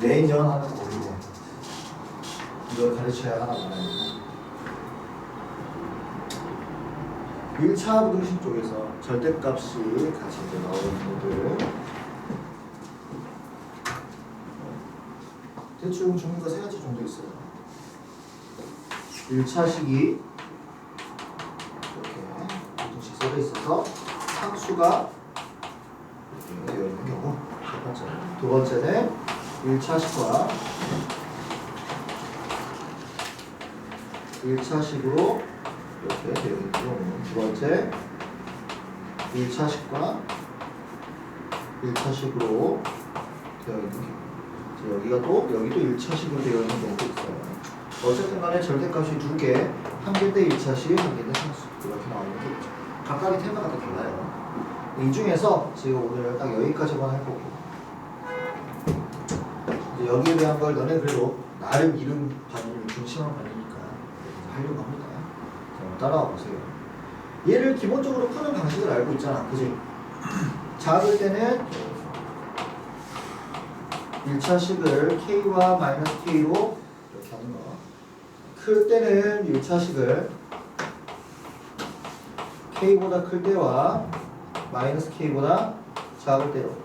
매년 하는 고민이네. 이걸 가르쳐야 하나 봐요. 1차 부등식 쪽에서 절대값이 같이 이제 나오는 것들 대충 종류가 세 가지 정도 있어요. 1차식이 이렇게 부등식 써져 있어서 상수가 이렇게 되어 있는 경우 첫 번째. 두 번째는 1차식과 1차식으로 이렇게 되어 있는 경우 두 번째 1차식과 1차식으로 되어 있는 경우 여기가 또 여기도 1차식으로 되어 있는 경우도 있어요. 어쨌든 간에 절대값이 두 개, 한 개인데 1차식, 한 개인데 상수 이렇게 나오는 게 있죠. 각각의 테마가 다 달라요. 이 중에서 지금 오늘 딱 여기까지만 할 거고 이제 여기에 대한 걸 너네 그래도 나름 이름 반응을 중심한 반응이니까 하려고 합니다. 따라와 보세요. 얘를 기본적으로 푸는 방식을 알고 있잖아, 그지? 작을 때는 1차식을 K와 마이너스 K로 이렇게 하는 거. 클 때는 1차식을 K보다 클 때와 마이너스 K보다 작을 때로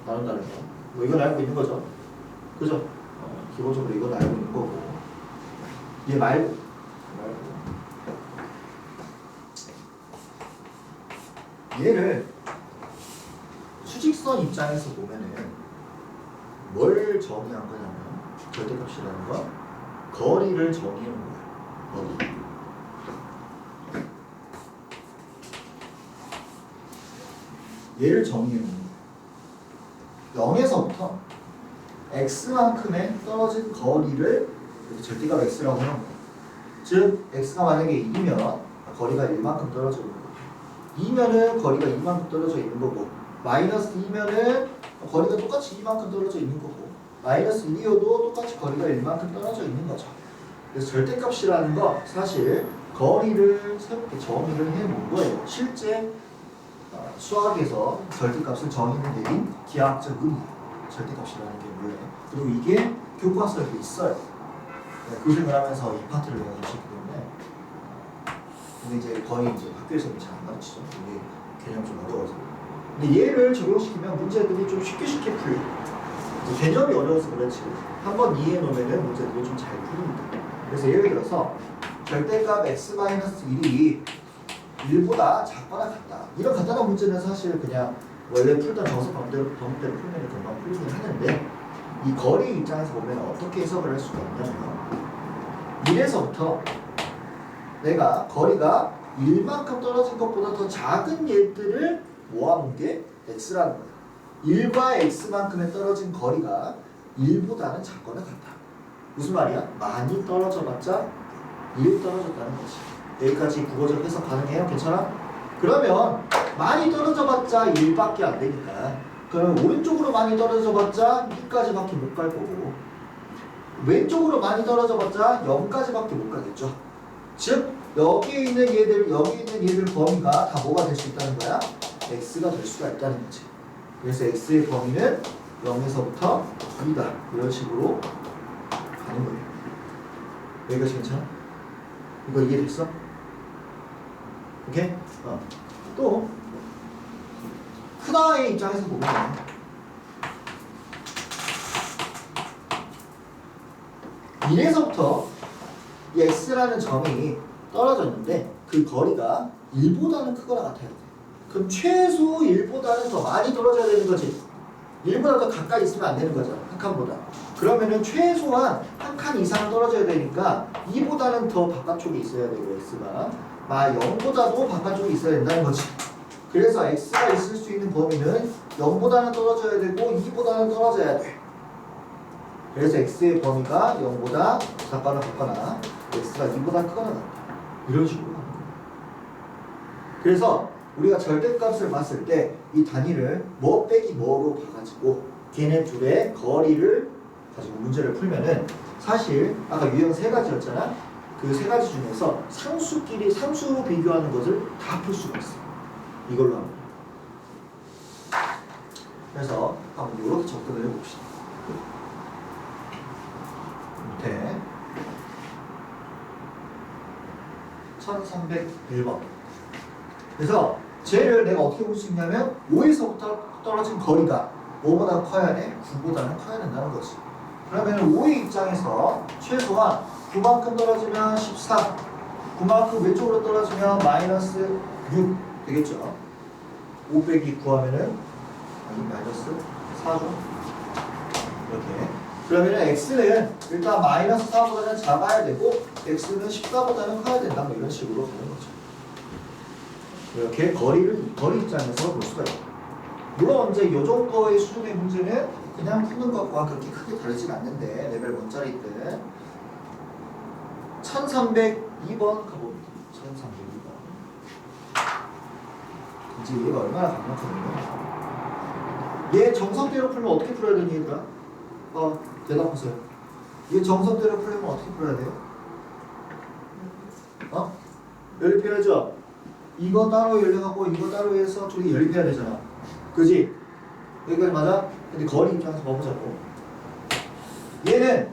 나눈다는 거. 뭐 이건 알고 있는 거죠. 그죠? 기본적으로 이건 알고 있는 거고. 얘 말고 얘를 수직선 입장에서 보면은 뭘 정의한 거냐면 절대값이라는 거 거리를 정의한 거야. 거리. 얘를 정의한 거야. 0에서부터 x만큼의 떨어진 거리를 이렇게 절대값 x라고 하는 거야. 즉 x가 만약에 2면 거리가 1만큼 떨어져 있는 거고 2면은 거리가 2만큼 떨어져 있는 거고 마이너스 2면은 거리가 똑같이 2만큼 떨어져 있는 거고 마이너스 1이어도 똑같이 거리가 1만큼 떨어져 있는 거죠. 그래서 절대값이라는 거 사실 거리를 새롭게 정의를 해놓은 거예요. 실제 수학에서 절대값을 정의는 내린 기하학적 의미예요. 절대값이라는 게 뭐예요? 그리고 이게 교과서에 있어요. 교생을 하면서 이 파트를 내가 가르치기 때문에 근데 이제 거의 이제 학교에서는 잘 안 가르치죠. 이게 개념 좀 어려워서. 근데 얘를 적용시키면 문제들이 좀 쉽게 풀려. 이제 개념이 어려워서 그렇지. 한번 이해해 놓으면 문제들이 좀 잘 풀립니다. 그래서 예를 들어서 절대값 x-1이 1보다 작거나 같다. 이런 간단한 문제는 사실 그냥 원래 풀던 정석 방법대로 풀면 금방 풀리긴 하는데 이 거리 입장에서 보면 어떻게 해석을 할 수가 있냐면 1에서부터 내가 거리가 1만큼 떨어진 것보다 더 작은 얘들을 모아놓은 게 x라는 거야. 1과 x만큼의 떨어진 거리가 1보다는 작거나 같다. 무슨 말이야? 많이 떨어져봤자 1 떨어졌다는 거지. 여기까지 국어적 해석 가능해요? 괜찮아? 그러면 많이 떨어져봤자 1밖에 안 되니까 그러면 오른쪽으로 많이 떨어져봤자 2까지밖에 못 갈 거고 왼쪽으로 많이 떨어져봤자 0까지밖에 못 가겠죠. 즉 여기에 있는 얘들 범위가 다 뭐가 될 수 있다는 거야? x가 될 수가 있다는 거지. 그래서 x의 범위는 0에서부터 2다. 이런 식으로 가는 거예요. 여기까지 괜찮아? 이거 이해됐어? 오케이? 또 크다의 입장에서 보면 이래서부터 이 x라는 점이 떨어졌는데 그 거리가 1보다는 크거나 같아야 돼. 그럼 최소 1보다는 더 많이 떨어져야 되는 거지. 1보다 더 가까이 있으면 안 되는 거잖아. 한 칸보다. 그러면은 최소한 한 칸 이상 떨어져야 되니까 2보다는 더 바깥쪽에 있어야 되고 x가 0보다도 바깥쪽에 있어야 된다는 거지. 그래서 x가 있을 수 있는 범위는 0보다는 떨어져야 되고 2보다는 떨어져야 돼. 그래서 x의 범위가 0보다 작거나 같거나 x가 2보다 크거나 같다. 이런 식으로 가는 거예요. 그래서 우리가 절대값을 봤을 때 이 단위를 뭐 빼기 뭐로 봐가지고 걔네 둘의 거리를 가지고 문제를 풀면은 사실 아까 유형 세 가지였잖아. 그 세 가지 중에서 상수로 비교하는 것을 다 풀 수가 있어. 이걸로 하면. 그래서 한번 이렇게 접근을 해봅시다. 밑에 1301번. 그래서 쟤를 내가 어떻게 볼 수 있냐면 5에서부터 떨어진 거리가 5보다 커야 돼? 9보다는 커야 된다는 거지. 그러면 5의 입장에서 최소한 9만큼 떨어지면 14, 9만큼 왼쪽으로 떨어지면 마이너스 6 되겠죠. 5 빼기 9 하면은 마이너스 4죠. 이렇게. 그러면 x는 일단 마이너스 4보다는 작아야 되고 x는 14보다는 커야 된다. 뭐 이런 식으로 가는 거죠. 이렇게 거리 입장에서 볼 수가 있다. 물론 이제 이 정도의 수준의 문제는 그냥 푸는 것과 그렇게 크게 다르진 않는데 레벨 1짜리들 1302번 가봅니다. 1302번. 이제 얘가 얼마나 강력하거든요. 얘 정석대로 풀면 어떻게 풀어야 되니 얘들아? 대답하세요. 얘 정석대로 풀려면 어떻게 풀어야 돼요? 연립해야죠. 이거 따로 연립하고 이거 따로 해서 둘이 연립해야 되잖아. 그지? 여기까지 맞아? 근데 거리 입장에서 뭐 보자고. 얘는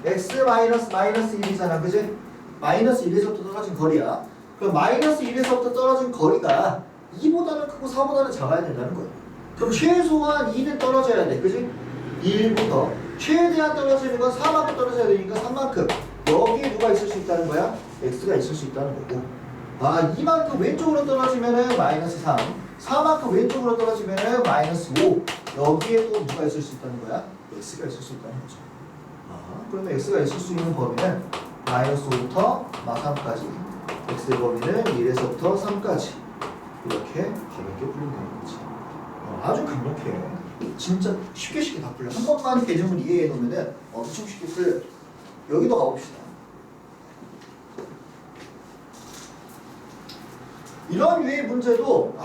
x 마이너스 1이잖아. 그지? 마이너스 1에서부터 떨어진 거리야. 그럼 마이너스 1에서부터 떨어진 거리가 2보다는 크고 4보다는 작아야 된다는 거야. 그럼 최소한 2는 떨어져야 돼. 그지? 1부터 최대한 떨어지는 건 4만큼 떨어져야 되니까 3만큼. 여기에 누가 있을 수 있다는 거야? x가 있을 수 있다는 거고. 2만큼 왼쪽으로 떨어지면은 마이너스 3, 4만큼 왼쪽으로 떨어지면은 마이너스 5. 여기에 또 누가 있을 수 있다는 거야? x가 있을 수 있다는 거죠. 그러면 x가 있을 수 있는 범위는 마이너스 5부터 3까지, x의 범위는 1에서부터 3까지 이렇게 가볍게 풀린다는 거지. 아주 강력해. 진짜 쉽게 다 풀려. 한 번만 개념을 이해해 놓으면은 엄청 쉽게 풀려. 여기도 가봅시다. 이런 유의 문제도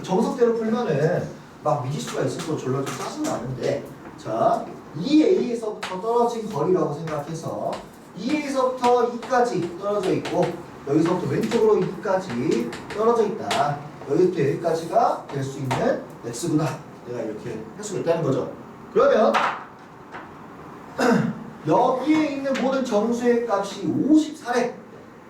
정석대로 풀면은 막 미지수가 있어서 졸라 좀 짜증 나는데, 자 2a에서부터 떨어진 거리라고 생각해서 2a에서부터 2까지 떨어져 있고 여기서부터 왼쪽으로 2까지 떨어져 있다. 여기부터 여기까지가 될 수 있는 x구나. 내가 이렇게 할 수가 있다는 거죠. 그러면 여기에 있는 모든 정수의 값이 54래.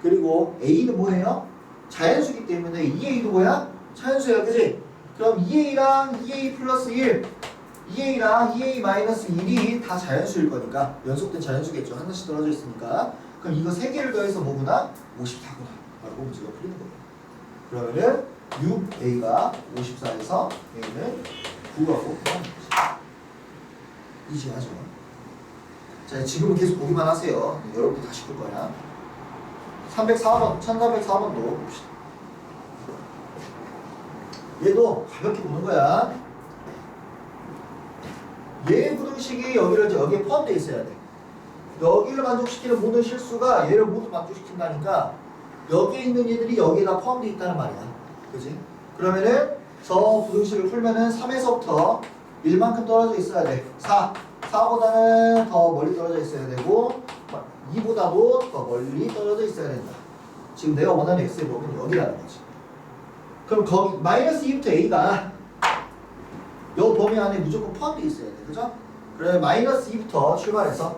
그리고 a는 뭐예요? 자연수기 때문에 2a도 뭐야? 자연수야, 그지? 그럼 2a랑 2a 플러스 1, 2a랑 2a 마이너스 1이 다 자연수일 거니까 연속된 자연수겠죠. 하나씩 떨어져 있으니까. 그럼 이거 3개를 더해서 뭐구나? 54구나 라고 문제가 풀리는 거예요. 그러면은 6a가 54에서 a는 9라고 표현하는 거죠. 이지하죠. 자, 지금은 계속 보기만 하세요. 여러분들 다시 볼 거야. 304번, 1404번도 봅시다. 얘도 가볍게 보는 거야. 얘 부등식이 여기에 포함되어 있어야 돼. 여기를 만족시키는 모든 실수가 얘를 모두 만족시킨다니까 여기에 있는 얘들이 여기에다 포함되어 있다는 말이야. 그지? 그러면은 저 부등식을 풀면은 3에서부터 1만큼 떨어져 있어야 돼. 4보다는 더 멀리 떨어져 있어야 되고 2보다도 더 멀리 떨어져 있어야 된다. 지금 내가 원하는 x의 범위는 여기라는 거지. 그럼 거기 마이너스 2부터 a가 이 범위 안에 무조건 포함되어 있어야 돼. 그죠? 그래 마이너스 2부터 출발해서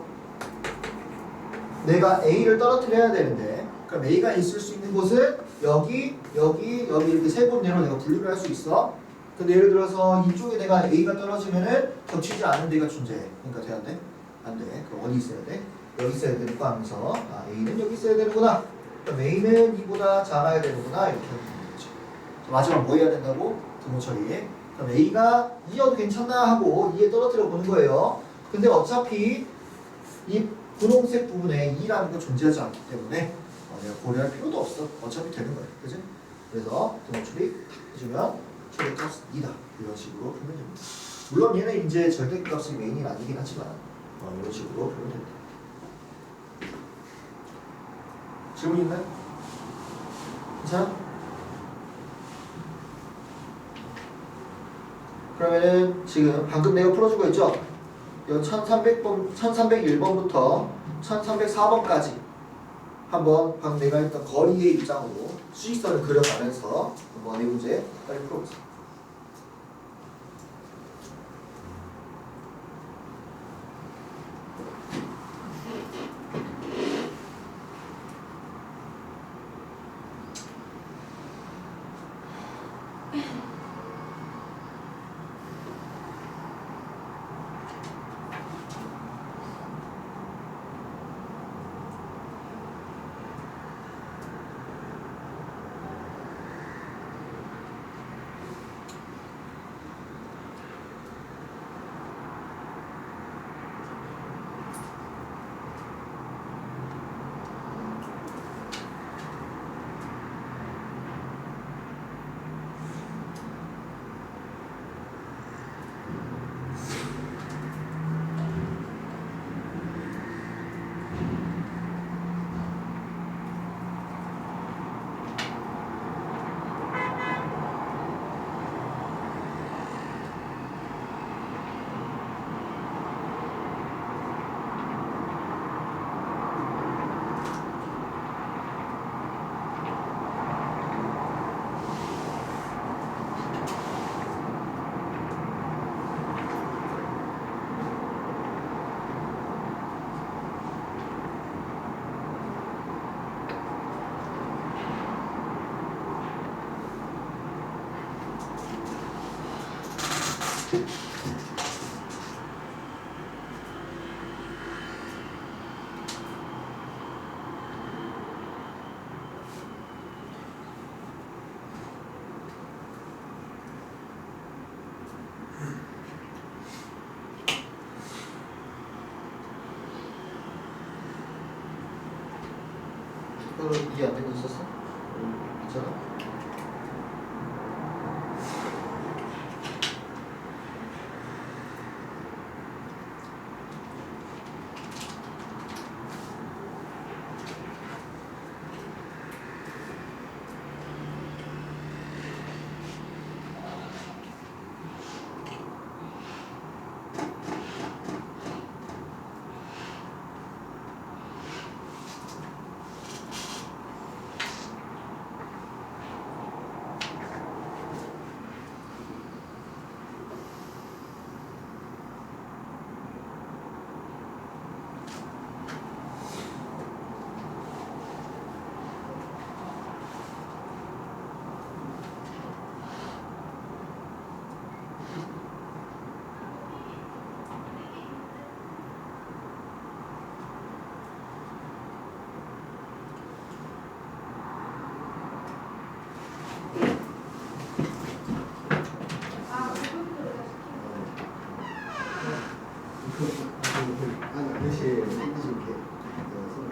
내가 a를 떨어뜨려야 되는데, 그럼 a가 있을 수 있는 곳은 여기 이렇게 세 군데로 내가 분류를 할 수 있어. 근데 예를 들어서 이쪽에 내가 a가 떨어지면은 겹치지 않은 데가 존재해. 그러니까 돼 안 돼? 안 돼. 그럼 어디 있어야 돼? 여기 있어야 되니까 하면서 a는 여기 있어야 되는구나. 그럼 a는 2보다 작아야 되는구나. 이렇게 하는 거죠. 마지막 뭐 해야 된다고? 등호 처리에. 그럼 a가 2여도 괜찮나 하고 2에 떨어뜨려 보는 거예요. 근데 어차피 이 분홍색 부분에 2라는 거 존재하지 않기 때문에 내가 고려할 필요도 없어. 어차피 되는 거예요. 그지? 그래서 등호 처리 탁 해주면 최대값 2다. 이런 식으로 풀면 됩니다. 물론 얘는 이제 절대값이 메인이 아니긴 하지만 이런 식으로 풀면 됩니다. 질문 있나요? 괜찮아? 그러면은 지금 방금 내가 풀어준 거 있죠? 1301번부터 1304번까지 한번 방금 내가 했던 거리의 입장으로 수직선을 그려가면서 한번 이 문제 빨리 풀어보세요. 이해 안 되고 있었어? 괜찮아? 아니 아저씨 핸드 좀 이렇게 손을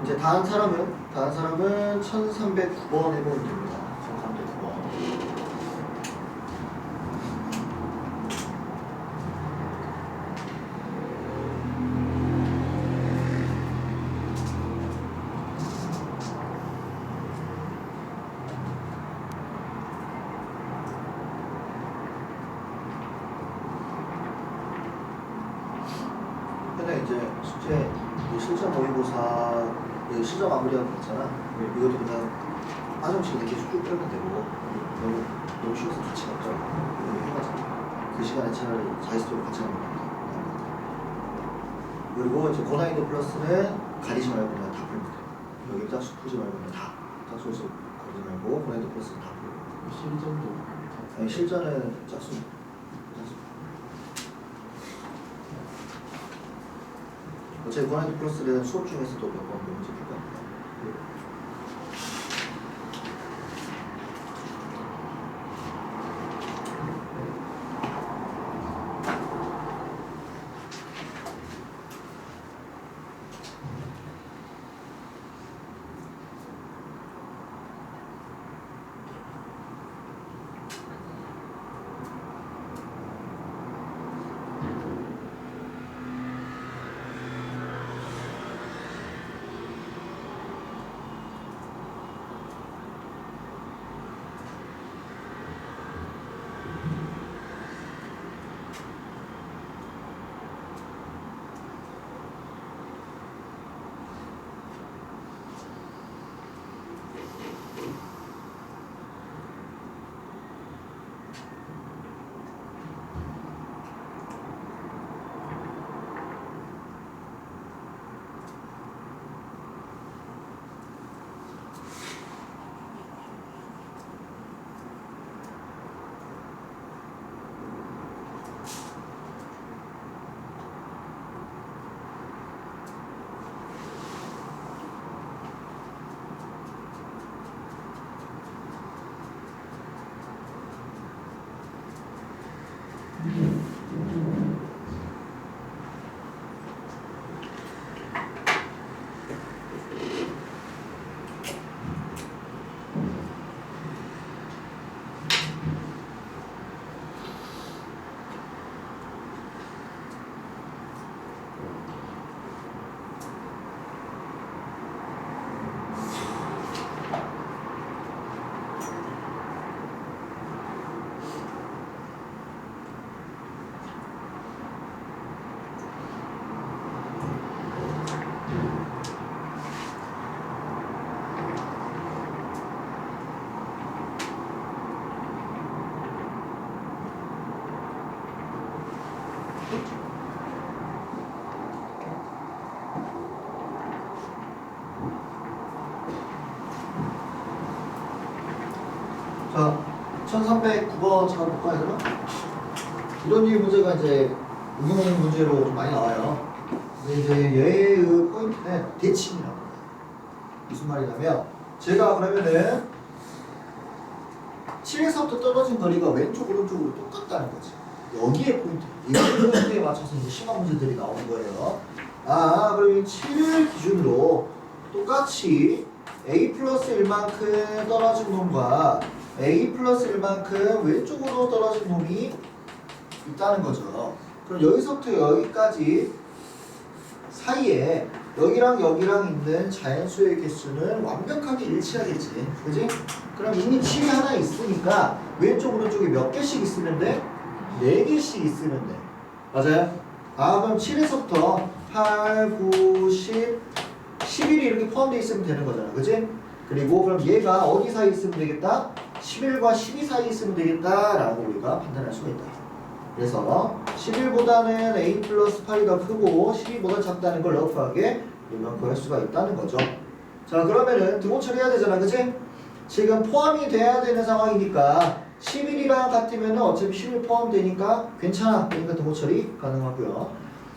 이제 다른 사람은 1309번 해보면 됩니다. 1309번. 근데 이제 숙제 실전 모의고사 시험 마무리하고 있잖아. 이것도 그냥 화정식 이렇게 쭉 빼면 되고 너무 쉬워서 같이 갔죠. 이거 해가지고 그 시간에 차라리 자이스토로 같이 가는 게 나은 것 같아. 그리고 이제 고난이도 플러스는 가리지 말고 그냥 다 풀면 돼. 여기 짝수 풀지 말고 그냥 다 짝수에서 가리지 말고 고난이도 플러스는 다 풀고. 실전도 아니, 실전은 짝수. 어차피 고난이도 플러스는 수업 중에서도 몇 번 문제 풀 겁니다. 자, 1309번 찾아볼까, 얘들아? 이런 류의 문제가 이제 응용 문제로 좀 많이 나와요. 근데 이제 얘의 포인트는 대칭이라고 해요. 무슨 말이냐면, 제가 그러면은 7에서부터 떨어진 거리가 왼쪽, 오른쪽으로 똑같다는 거지. 여기에 포인트. 이 포인트에 맞춰서 이제 시간 문제들이 나오는 거예요. 아, 그러면 7을 기준으로 똑같이 a 플러스 1만큼 떨어진 놈과 a 플러스 1만큼 왼쪽으로 떨어진 놈이 있다는 거죠. 그럼 여기서부터 여기까지 사이에 여기랑 여기랑 있는 자연수의 개수는 완벽하게 일치하겠지. 그지? 그럼 이미 7이 하나 있으니까 왼쪽 오른쪽에 몇 개씩 있으면 돼? 4개씩 있으면 돼. 맞아요? 아, 그럼 7에서부터 8, 9, 10, 11이 이렇게 포함되어 있으면 되는 거잖아. 그지? 그리고 그럼 얘가 어디 사이에 있으면 되겠다? 11과 12 사이에 있으면 되겠다라고 우리가 판단할 수가 있다. 그래서 11보다는 a 플러스 8이 더 크고 12보다 작다는 걸 러프하게 우리가 구할 수가 있다는 거죠. 자, 그러면은 등호 처리해야 되잖아. 그치? 지금 포함이 돼야 되는 상황이니까 11이랑 같으면 어차피 11 포함되니까 괜찮아. 그러니까 등호 처리 가능하고요.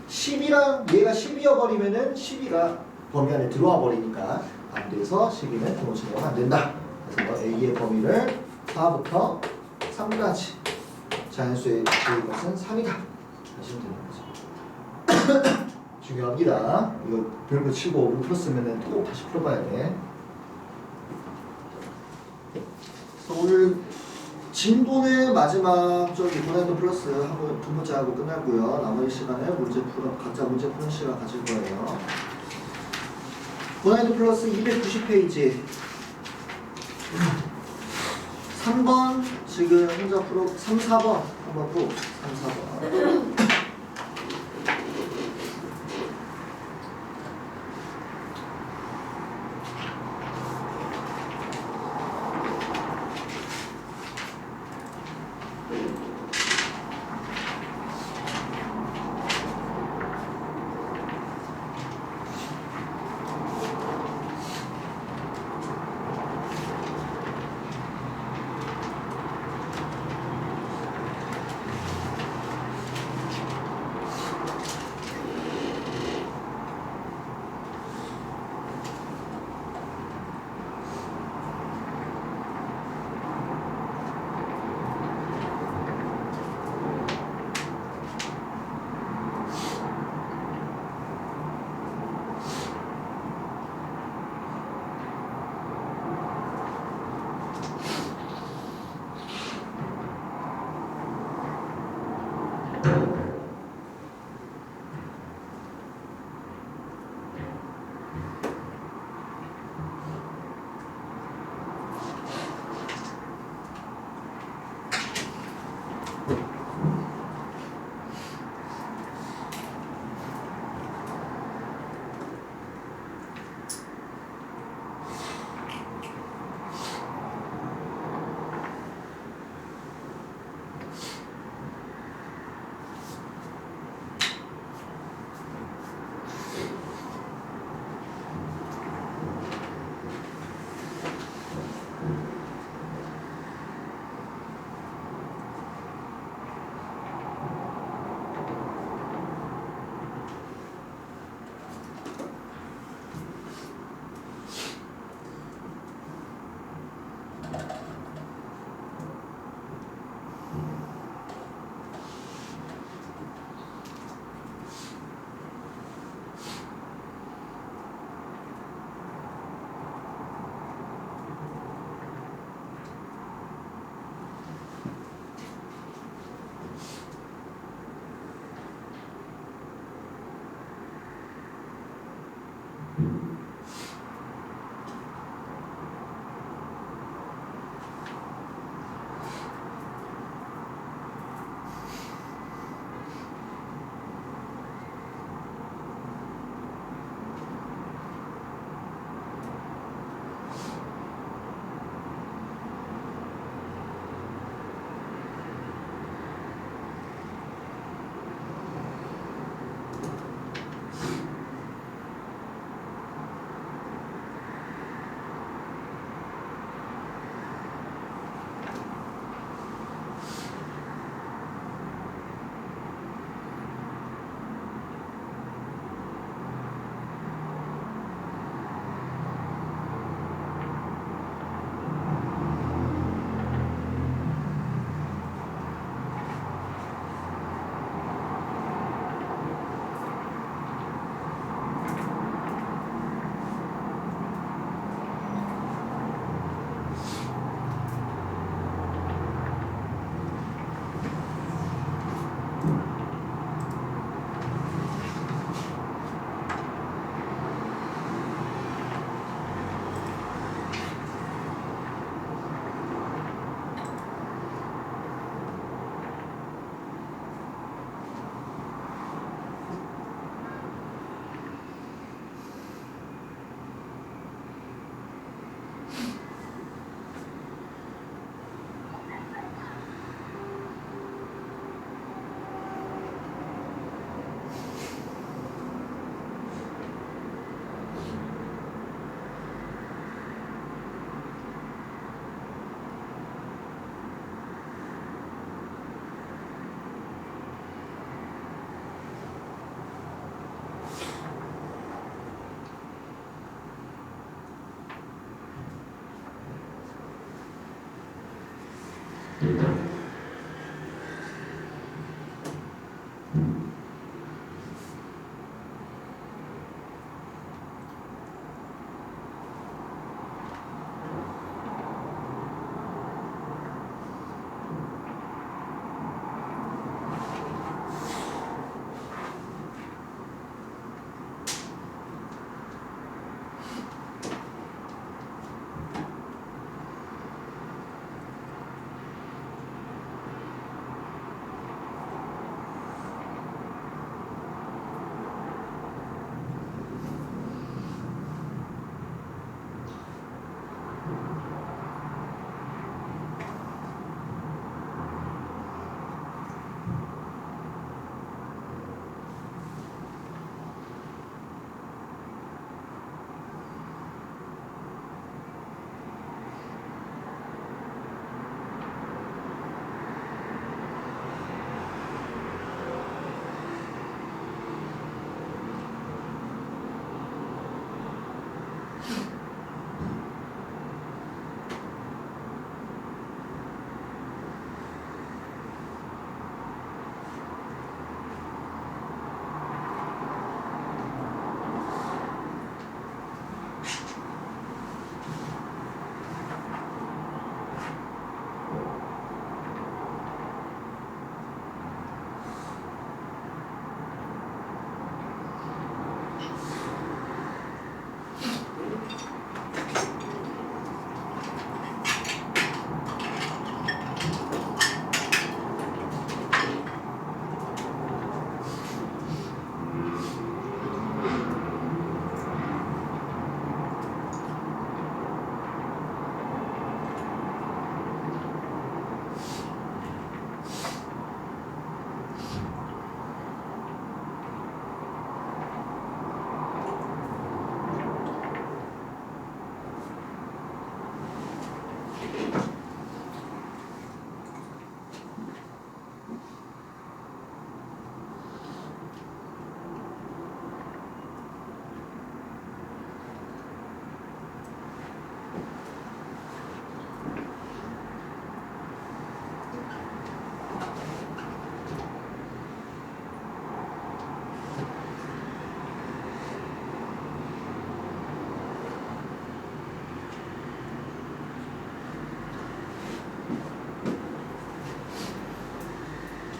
10이랑 얘가 10이어 버리면은 12가 범위 안에 들어와 버리니까 안 돼서 12는 등호 처리가 안 된다. 그래서 a의 범위를 4부터 3까지 자연수의 것은 3이다. 하시면 되는 거죠. 중요합니다. 이거 별거 치고 못 풀었으면 또 다시 풀어봐야 돼. 그래서 오늘 진도는 마지막 저기 고난이도 플러스 하고 두 문제 하고 끝나고요. 나머지 시간에 각자 문제 푸는 시간 가질 거예요. 고난이도 플러스 290페이지 3번 지금 혼자 풀어 3, 4번 한번 풀어 3, 4번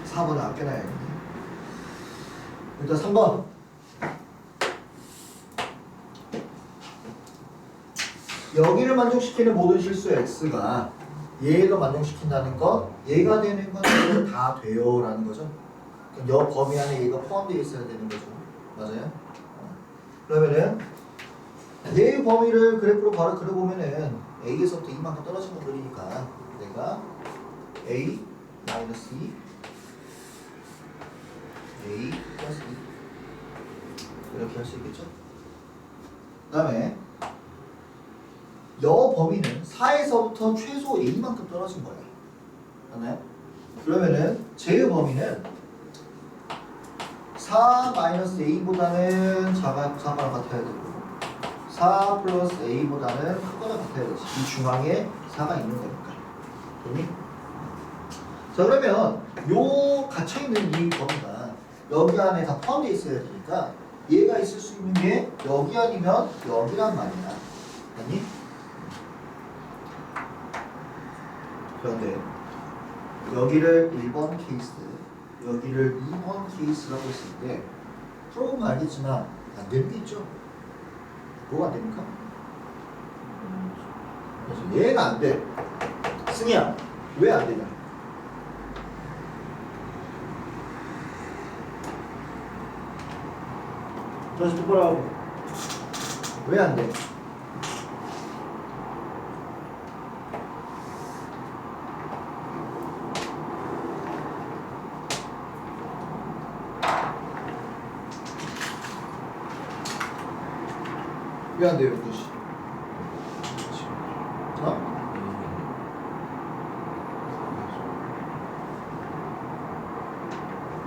4번은 아껴놔야겠네. 일단 3번. 여기를 만족시키는 모든 실수 x가 얘를 만족시킨다는 건 얘가 되는 건 다 돼요 라는 거죠. 그럼 여 범위 안에 얘가 포함되어 있어야 되는 거죠. 맞아요? 그러면은 얘의 범위를 그래프로 바로 그려보면은 a에서부터 이만큼 떨어진 거 그리니까 내가 a 마이너스 2 a 플러스 2 이렇게 할 수 있겠죠? 그 다음에 여 범위는 4에서부터 최소 a만큼 떨어진 거예요. 맞나요? 그러면은 제의 범위는 4 마이너스 a보다는 작거나 같아야 되고 4 플러스 a보다는 크거나 같아야 되지. 이 중앙에 4가 있는 거니까. 됐니? 자, 그러면 요 갇혀있는 이 범위가 여기 안에 다 포함되어 있어야 되니까 얘가 있을 수 있는 게 여기 아니면 여기란 말이야. 맞니? 그런데 여기를 1번 케이스, 여기를 2번 케이스라고 했을 때 풀어보면 알겠지만 안 되는 게 있죠. 뭐가 안 됩니까? 그래서 얘가 안 돼. 승희야, 왜 안 되냐? 다시 똑바로 하고. 왜 안 돼? 왜 안 돼요, 뜻이? 어?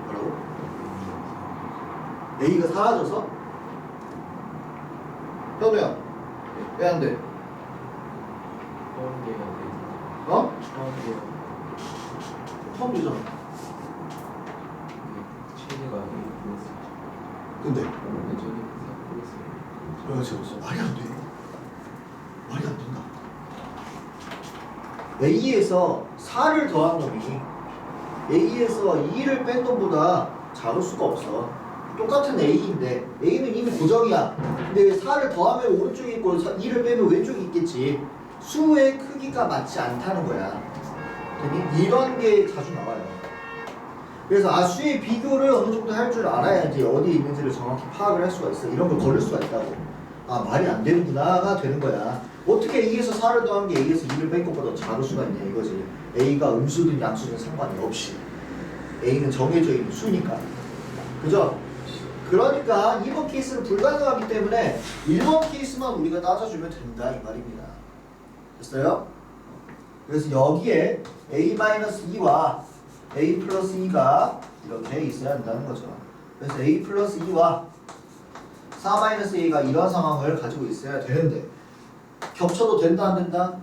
뭐라고? A가 사라져서? 현우야, 왜 안 돼? 어? 포함 되잖아. 최대가 A 플러스 근데 저기 4 플러스 그렇지. 말이 안 돼. 말이 안 된다. A에서 4를 더한 놈이 A에서 2를 뺀 놈보다 작을 수가 없어. 똑같은 A인데 A는 이미 고정이야. 근데 4를 더하면 오른쪽에 있고 2를 빼면 왼쪽에 있겠지. 수의 크기가 맞지 않다는 거야. 되니? 이런 게 자주 나와요. 그래서 수의 비교를 어느 정도 할 줄 알아야지 어디에 있는지를 정확히 파악을 할 수가 있어. 이런 걸 걸릴 수가 있다고. 말이 안 되는구나가 되는 거야. 어떻게 A에서 4를 더한 게 A에서 2를 뺀 것보다 작을 수가 있냐 이거지. A가 음수든 양수든 상관이 없이. A는 정해져 있는 수니까. 그죠? 그러니까 2번 케이스는 불가능하기 때문에 1번 케이스만 우리가 따져주면 된다 이 말입니다. 됐어요? 그래서 여기에 A-2와 A 플러스 2가 이렇게 있어야 한다는 거죠. 그래서 A 플러스 2와 4-A가 이런 상황을 가지고 있어야 되는데 겹쳐도 된다 안 된다?